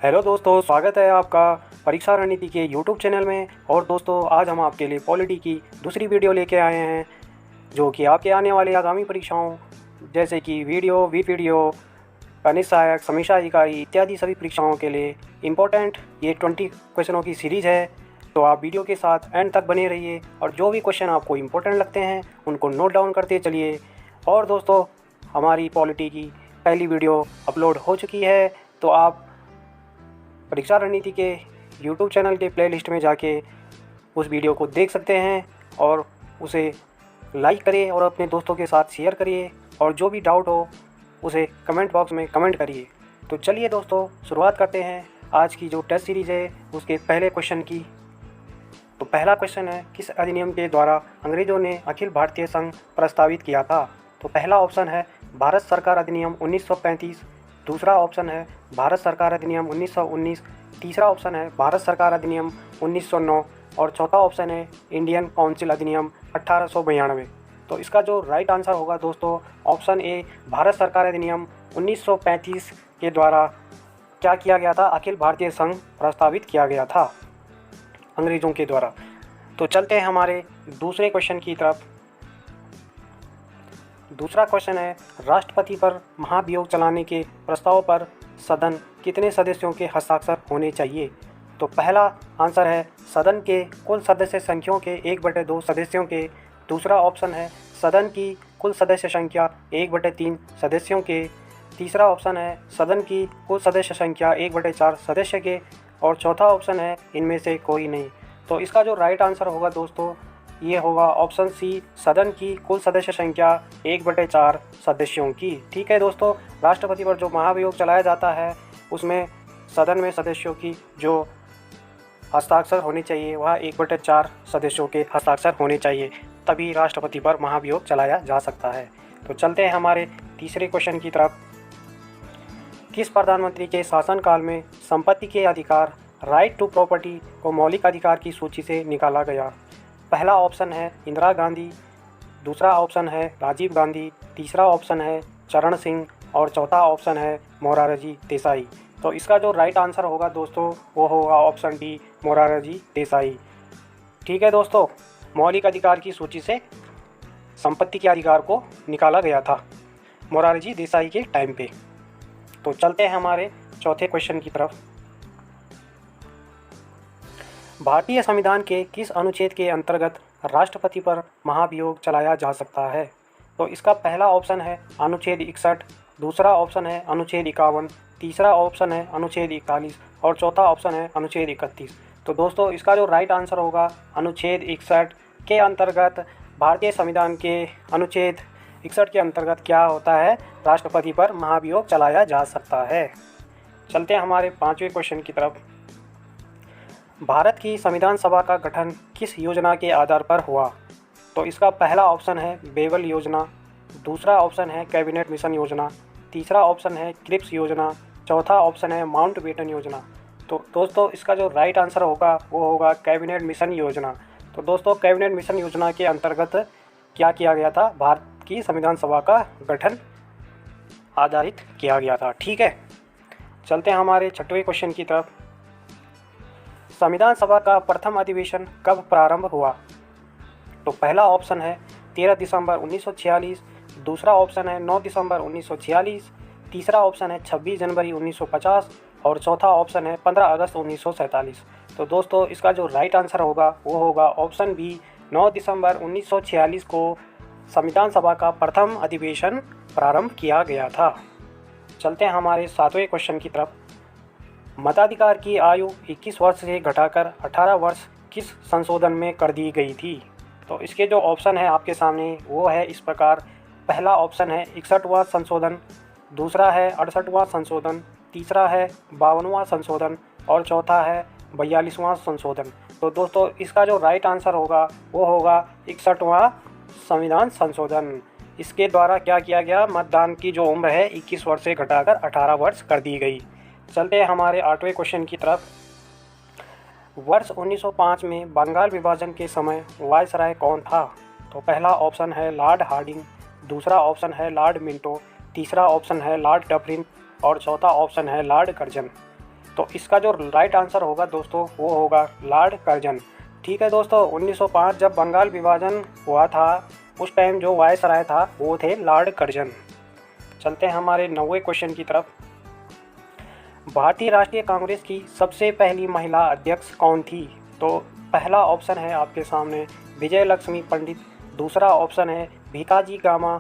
Hello दोस्तों, स्वागत है आपका परीक्षा रणनीति के यूट्यूब चैनल में। और दोस्तों, आज हम आपके लिए पॉलिटी की दूसरी वीडियो लेके आए हैं, जो कि आपके आने वाले आगामी परीक्षाओं जैसे कि वीडियो, खनिज सहायक, समीक्षा अधिकारी इत्यादि सभी परीक्षाओं के लिए इम्पोर्टेंट ये 20 क्वेश्चनों की सीरीज़ है। तो आप वीडियो के साथ एंड तक बने रहिए और जो भी क्वेश्चन आपको इम्पोर्टेंट लगते हैं उनको नोट डाउन करते चलिए। और दोस्तों, हमारी पॉलिटी की पहली वीडियो अपलोड हो चुकी है, तो आप परीक्षा रणनीति के यूट्यूब चैनल के प्लेलिस्ट में जाके उस वीडियो को देख सकते हैं और उसे लाइक करिए और अपने दोस्तों के साथ शेयर करिए, और जो भी डाउट हो उसे कमेंट बॉक्स में कमेंट करिए। तो चलिए दोस्तों, शुरुआत करते हैं आज की जो टेस्ट सीरीज़ है उसके पहले क्वेश्चन की। तो पहला क्वेश्चन है, किस अधिनियम के द्वारा अंग्रेज़ों ने अखिल भारतीय संघ प्रस्तावित किया था? तो पहला ऑप्शन है भारत सरकार अधिनियम 1935, दूसरा ऑप्शन है भारत सरकार अधिनियम 1919, तीसरा ऑप्शन है भारत सरकार अधिनियम 1909 और चौथा ऑप्शन है इंडियन काउंसिल अधिनियम 1892। तो इसका जो राइट आंसर होगा दोस्तों, ऑप्शन ए, भारत सरकार अधिनियम 1935 के द्वारा क्या किया गया था? अखिल भारतीय संघ प्रस्तावित किया गया था अंग्रेज़ों के द्वारा। तो चलते हैं हमारे दूसरे क्वेश्चन की तरफ। दूसरा क्वेश्चन है, राष्ट्रपति पर महाभियोग चलाने के प्रस्ताव पर सदन कितने सदस्यों के हस्ताक्षर होने चाहिए? तो पहला आंसर है सदन के कुल सदस्य संख्याओं के 1/2 सदस्यों के। दूसरा ऑप्शन है सदन की कुल सदस्य संख्या 1/3 सदस्यों के। तीसरा ऑप्शन है सदन की कुल सदस्य संख्या 1/4 सदस्य के। और चौथा ऑप्शन है इनमें से कोई नहीं। तो इसका जो राइट आंसर होगा दोस्तों, ये होगा ऑप्शन सी, सदन की कुल सदस्य संख्या 1/4 सदस्यों की। ठीक है दोस्तों, राष्ट्रपति पर जो महाभियोग चलाया जाता है उसमें सदन में सदस्यों की जो हस्ताक्षर होने चाहिए वह 1/4 सदस्यों के हस्ताक्षर होने चाहिए, तभी राष्ट्रपति पर महाभियोग चलाया जा सकता है। तो चलते हैं हमारे तीसरे क्वेश्चन की तरफ। किस प्रधानमंत्री के शासनकाल में संपत्ति के अधिकार, राइट टू प्रॉपर्टी को मौलिक अधिकार की सूची से निकाला गया? पहला ऑप्शन है इंदिरा गांधी, दूसरा ऑप्शन है राजीव गांधी, तीसरा ऑप्शन है चरण सिंह और चौथा ऑप्शन है मोरारजी देसाई। तो इसका जो राइट आंसर होगा दोस्तों, वो होगा ऑप्शन डी, मोरारजी देसाई। ठीक है दोस्तों, मौलिक अधिकार की सूची से संपत्ति के अधिकार को निकाला गया था मोरारजी देसाई के टाइम पे। तो चलते हैं हमारे चौथे क्वेश्चन की तरफ। भारतीय संविधान के किस अनुच्छेद के अंतर्गत राष्ट्रपति पर महाभियोग चलाया जा सकता है? तो इसका पहला ऑप्शन है अनुच्छेद 61, दूसरा ऑप्शन है अनुच्छेद 51, तीसरा ऑप्शन है अनुच्छेद 41 और चौथा ऑप्शन है अनुच्छेद 31। तो दोस्तों, इसका जो राइट आंसर होगा अनुच्छेद 61 के अंतर्गत, भारतीय संविधान के अनुच्छेद 61 के अंतर्गत क्या होता है? राष्ट्रपति पर महाभियोग चलाया जा सकता है। चलते हैं हमारे पाँचवें क्वेश्चन की तरफ। भारत की संविधान सभा का गठन किस योजना के आधार पर हुआ? तो इसका पहला ऑप्शन है बेवल योजना, दूसरा ऑप्शन है कैबिनेट मिशन योजना, तीसरा ऑप्शन है क्रिप्स योजना, चौथा ऑप्शन है माउंटबेटन योजना। तो दोस्तों, इसका जो राइट आंसर होगा वो होगा कैबिनेट मिशन योजना। तो दोस्तों, कैबिनेट मिशन योजना के अंतर्गत क्या किया गया था? भारत की संविधान सभा का गठन आधारित किया गया था। ठीक है, चलते हैं हमारे छठवें क्वेश्चन की तरफ। संविधान सभा का प्रथम अधिवेशन कब प्रारंभ हुआ? तो पहला ऑप्शन है 13 दिसंबर 1946, दूसरा ऑप्शन है 9 दिसंबर 1946, तीसरा ऑप्शन है 26 जनवरी 1950 और चौथा ऑप्शन है 15 अगस्त 1947। तो दोस्तों, इसका जो राइट आंसर होगा वो होगा ऑप्शन बी, 9 दिसंबर 1946 को संविधान सभा का प्रथम अधिवेशन प्रारंभ किया गया था। चलते हैं हमारे सातवें क्वेश्चन की तरफ। मताधिकार की आयु 21 वर्ष से घटाकर 18 वर्ष किस संशोधन में कर दी गई थी? तो इसके जो ऑप्शन है आपके सामने वो है इस प्रकार। पहला ऑप्शन है 61वां संशोधन, दूसरा है 68वां संशोधन, तीसरा है 52वां संशोधन और चौथा है 42वां संशोधन। तो दोस्तों, इसका जो राइट आंसर होगा वो होगा 61वां संविधान संशोधन। इसके द्वारा क्या किया गया? मतदान की जो उम्र है 21 वर्ष से घटाकर 18 वर्ष कर दी गई। चलते हैं हमारे आठवें क्वेश्चन की तरफ। वर्ष 1905 में बंगाल विभाजन के समय वायसराय कौन था? तो पहला ऑप्शन है लॉर्ड हार्डिंग, दूसरा ऑप्शन है लॉर्ड मिंटो, तीसरा ऑप्शन है लॉर्ड डफरिन और चौथा ऑप्शन है लॉर्ड कर्जन। तो इसका जो राइट आंसर होगा दोस्तों वो होगा लॉर्ड कर्जन। ठीक है दोस्तों, 1905 जब बंगाल विभाजन हुआ था उस टाइम जो वायसराय था वो थे लॉर्ड कर्जन। चलते हैं हमारे 9वें क्वेश्चन की तरफ। भारतीय राष्ट्रीय कांग्रेस की सबसे पहली महिला अध्यक्ष कौन थी? तो पहला ऑप्शन है आपके सामने विजय लक्ष्मी पंडित, दूसरा ऑप्शन है भीकाजी कामा,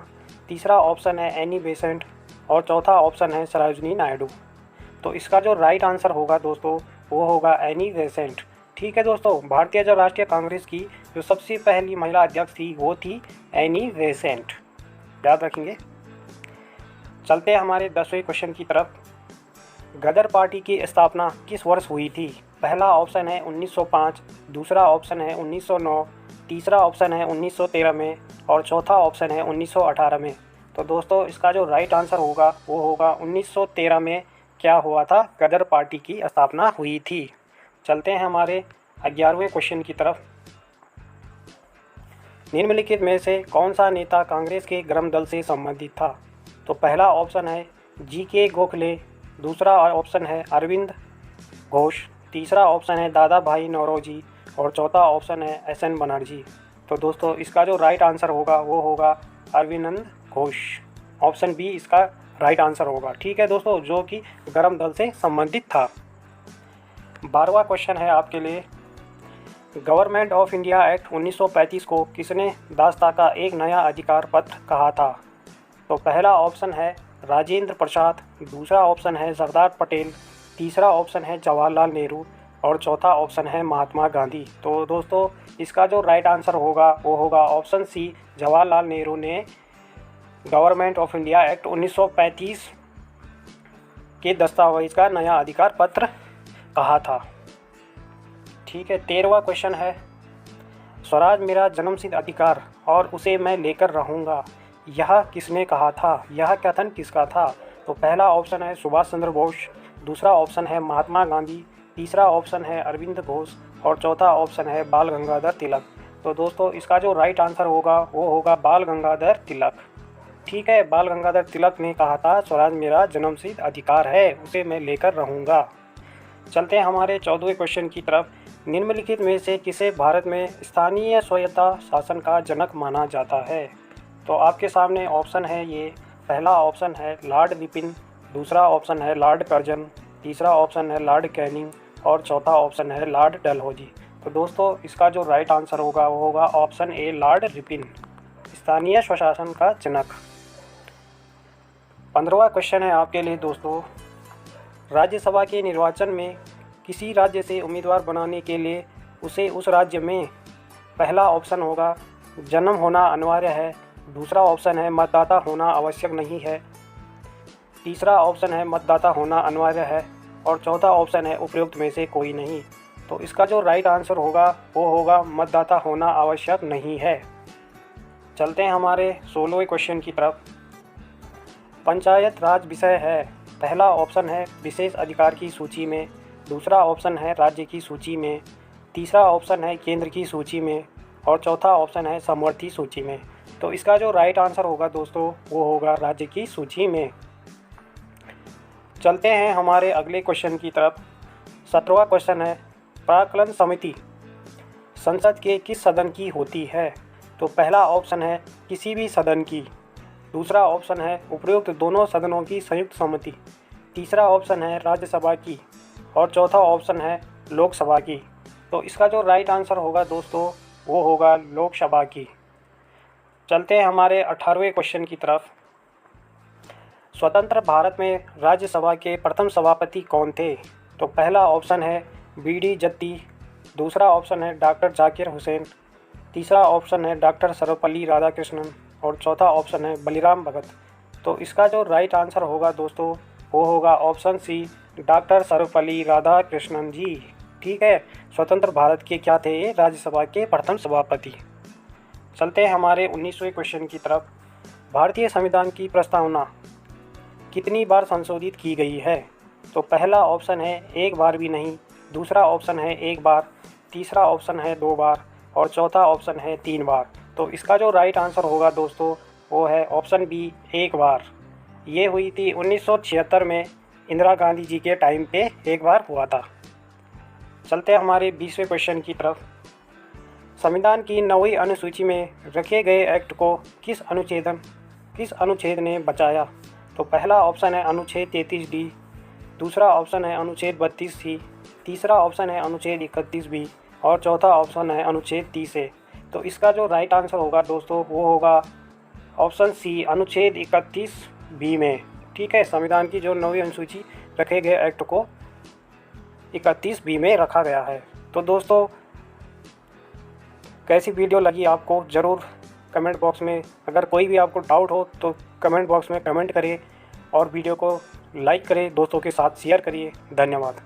तीसरा ऑप्शन है एनी बेसेंट और चौथा ऑप्शन है सरोजिनी नायडू। तो इसका जो राइट आंसर होगा दोस्तों वो होगा एनी बेसेंट। ठीक है दोस्तों, भारतीय जो राष्ट्रीय कांग्रेस की जो सबसे पहली महिला अध्यक्ष थी वो थी एनी बेसेंट, याद रखेंगे। चलते हैं हमारे 10वें क्वेश्चन की तरफ। गदर पार्टी की स्थापना किस वर्ष हुई थी? पहला ऑप्शन है 1905, दूसरा ऑप्शन है 1909, तीसरा ऑप्शन है 1913 में और चौथा ऑप्शन है 1918 में। तो दोस्तों इसका जो राइट आंसर होगा वो होगा 1913 में क्या हुआ था? गदर पार्टी की स्थापना हुई थी। चलते हैं हमारे 11वें क्वेश्चन की तरफ। निम्नलिखित में से कौन सा नेता कांग्रेस के गर्म दल से संबंधित था? तो पहला ऑप्शन है GK गोखले, दूसरा ऑप्शन है अरविंद घोष, तीसरा ऑप्शन है दादा भाई नौरोजी और चौथा ऑप्शन है SN बनर्जी। तो दोस्तों इसका जो राइट आंसर होगा वो होगा अरविंद घोष। ऑप्शन बी इसका राइट आंसर होगा। ठीक है दोस्तों, जो कि गर्म दल से संबंधित था। 12वां क्वेश्चन है आपके लिए। गवर्नमेंट ऑफ इंडिया एक्ट 1935 को किसने दास्ता का एक नया अधिकार पत्र कहा था? तो पहला ऑप्शन है राजेंद्र प्रसाद, दूसरा ऑप्शन है सरदार पटेल, तीसरा ऑप्शन है जवाहरलाल नेहरू और चौथा ऑप्शन है महात्मा गांधी। तो दोस्तों इसका जो राइट आंसर होगा वो होगा ऑप्शन सी, जवाहरलाल नेहरू ने गवर्नमेंट ऑफ इंडिया एक्ट 1935 के दस्तावेज का नया अधिकार पत्र कहा था। ठीक है, 13वां क्वेश्चन है। स्वराज मेरा जन्मसिद्ध अधिकार और उसे मैं लेकर रहूँगा, यह किसने कहा था? यह कथन किसका था? तो पहला ऑप्शन है सुभाष चंद्र बोस, दूसरा ऑप्शन है महात्मा गांधी, तीसरा ऑप्शन है अरविंद घोष और चौथा ऑप्शन है बाल गंगाधर तिलक। तो दोस्तों इसका जो राइट आंसर होगा वो होगा बाल गंगाधर तिलक। ठीक है, बाल गंगाधर तिलक ने कहा था स्वराज मेरा जन्मसिद्ध अधिकार है, उसे मैं लेकर रहूँगा। चलते हैं हमारे 14वें क्वेश्चन की तरफ। निम्नलिखित में से किसे भारत में स्थानीय स्वायत्ता शासन का जनक माना जाता है? तो आपके सामने ऑप्शन है ये। पहला ऑप्शन है लॉर्ड रिपन, दूसरा ऑप्शन है लॉर्ड कर्जन, तीसरा ऑप्शन है लॉर्ड कैनिंग और चौथा ऑप्शन है लॉर्ड डलहौजी। तो दोस्तों इसका जो राइट आंसर होगा वो होगा ऑप्शन ए, लॉर्ड रिपन, स्थानीय स्वशासन का जनक। 15वां क्वेश्चन है आपके लिए दोस्तों। राज्यसभा के निर्वाचन में किसी राज्य से उम्मीदवार बनाने के लिए उसे उस राज्य में पहला ऑप्शन होगा जन्म होना अनिवार्य है, दूसरा ऑप्शन है मतदाता होना आवश्यक नहीं है, तीसरा ऑप्शन है मतदाता होना अनिवार्य है और चौथा ऑप्शन है उपयुक्त में से कोई नहीं। तो इसका जो राइट आंसर होगा वो होगा मतदाता होना आवश्यक नहीं है। चलते हैं हमारे 16वें क्वेश्चन की तरफ। पंचायत राज विषय है। पहला ऑप्शन है विशेष अधिकार की सूची में, दूसरा ऑप्शन है राज्य की सूची में, तीसरा ऑप्शन है केंद्र की सूची में और चौथा ऑप्शन है समवर्ती सूची में। तो इसका जो राइट आंसर होगा दोस्तों वो होगा राज्य की सूची में। चलते हैं हमारे अगले क्वेश्चन की तरफ। 17वां क्वेश्चन है प्राक्कलन समिति संसद के किस सदन की होती है? तो पहला ऑप्शन है किसी भी सदन की, दूसरा ऑप्शन है उपयुक्त दोनों सदनों की संयुक्त समिति, तीसरा ऑप्शन है राज्यसभा की और चौथा ऑप्शन है लोकसभा की। तो इसका जो राइट आंसर होगा दोस्तों वो होगा लोकसभा की। चलते हैं हमारे 18वें क्वेश्चन की तरफ। स्वतंत्र भारत में राज्यसभा के प्रथम सभापति कौन थे? तो पहला ऑप्शन है BD जत्ती, दूसरा ऑप्शन है डॉक्टर जाकिर हुसैन, तीसरा ऑप्शन है डॉक्टर सर्वपल्ली राधाकृष्णन और चौथा ऑप्शन है बलिराम भगत। तो इसका जो राइट आंसर होगा दोस्तों वो होगा option C, doctor Sarvepalli Radhakrishnan ji. ठीक है, स्वतंत्र भारत के क्या थे ये? राज्यसभा के प्रथम सभापति। चलते हैं हमारे 19वें क्वेश्चन की तरफ। भारतीय संविधान की प्रस्तावना कितनी बार संशोधित की गई है? तो पहला ऑप्शन है एक बार भी नहीं, दूसरा ऑप्शन है एक बार, तीसरा ऑप्शन है 2 बार और चौथा ऑप्शन है 3 बार। तो इसका जो राइट आंसर होगा दोस्तों वो है ऑप्शन बी, एक बार। ये हुई थी 1976 में इंदिरा गांधी जी के टाइम पे एक बार हुआ था। चलते हैं हमारे 20वें क्वेश्चन की तरफ। संविधान की 9वीं अनुसूची में रखे गए एक्ट को किस अनुच्छेद ने बचाया? तो पहला ऑप्शन है अनुच्छेद 33D, दूसरा ऑप्शन है अनुच्छेद 32C, तीसरा ऑप्शन है अनुच्छेद 31B और चौथा ऑप्शन है अनुच्छेद 30A। तो इसका जो राइट आंसर होगा दोस्तों वो होगा ऑप्शन सी, अनुच्छेद 31B में। ठीक है, संविधान की जो 9वीं अनुसूची रखे गए एक्ट को 31B में रखा गया है। तो दोस्तों कैसी वीडियो लगी आपको, ज़रूर कमेंट बॉक्स में, अगर कोई भी आपको डाउट हो तो कमेंट बॉक्स में कमेंट करिए और वीडियो को लाइक करें, दोस्तों के साथ शेयर करिए। धन्यवाद।